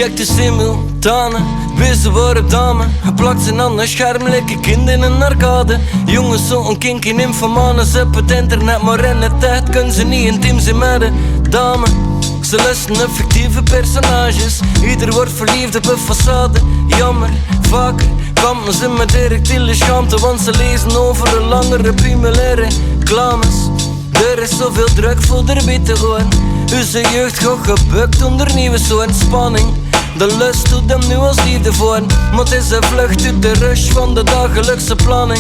Check de simultane, wisten worden dame. Geplakt zijn aan een scherm, lekker kind in een arcade. Jongens zo'n kink in infomanen, ze op het internet. Maar in de tijd kunnen ze niet intiem zijn met de dame. Ze lusten fictieve personages, ieder wordt verliefd op een façade. Jammer, vaker kampen ze met erectiele schaamte, want ze lezen over een langere primaire reclames. Er is zoveel druk voor de bieten gewoon. Onze jeugd gaat gebukt onder nieuwe soort spanning. De lust doet hem nu als liefde voor, maar het is een vlucht uit de rush van de dagelijkse planning.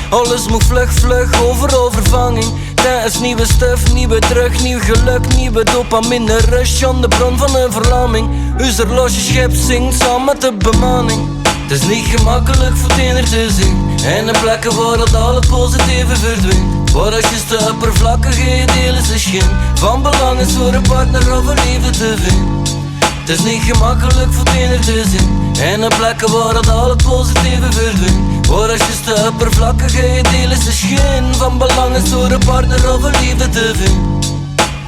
Alles moet vlug, overal vervanging. Tijdens nieuwe stuf, nieuwe drug, nieuw geluk, nieuwe dopamine rush aan de bron van een verlamming. Ons horlogeschip zingt samen met de bemanning. Het is niet gemakkelijk voor het ener te zien, en de plekken waar het al het positieve verdwijnt. Waar als je de oppervlakkige delen is geen van belang is voor een partner of een liefde te vinden. Het is niet gemakkelijk voor het ener te zien, en de plekken waar het al het positieve verdwijnt. Waar als je de oppervlakkige delen is geen van belang is voor een partner of een liefde te vinden.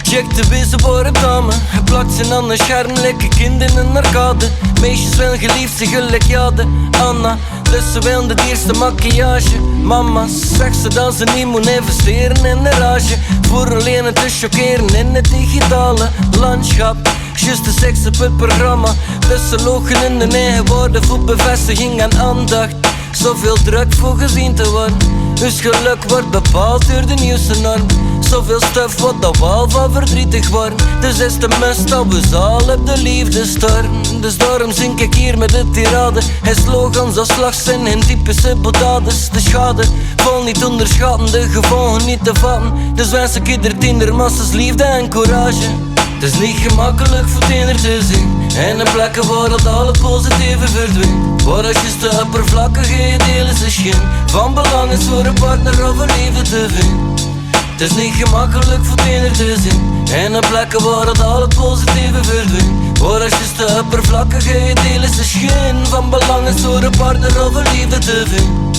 Check de wezen voor een dame, geplakt zijn aan een scherm, lekker kind in een arcade. Meisjes willen geliefd zijn gelijk jade, Anna, dus ze willen de eerste maquillage. Mama zegt ze dat ze niet moet investeren in de rage, voor alleen het te chockeren in het digitale landschap. Just de seks op het programma, dus ze logen in de eigen woorden voor bevestiging en aandacht. Zoveel druk voor gezien te worden, dus geluk wordt bepaald door de nieuwste norm. Zoveel stuf wat dat wel van verdrietig wordt, dus is de must dat we zal op de liefde storm. Dus daarom zink ik hier met de tirade, hij slogans als slagzin en typische bodades. De schade val niet onderschatten, de gevolgen niet te vatten. Dus wens ik ieder tiener massas liefde en courage. Het is niet gemakkelijk voor het ener te zien, en de plekken waar het al het positieve verdwijnt. Waar als je de oppervlakkige delen is geen van belang is voor een partner of een liefde te vinden. Het is niet gemakkelijk voor het ener te zien, en de plekken waar het al het positieve verdwijnt. Waar als je de oppervlakkige delen is geen van belang is voor een partner of een liefde te vinden.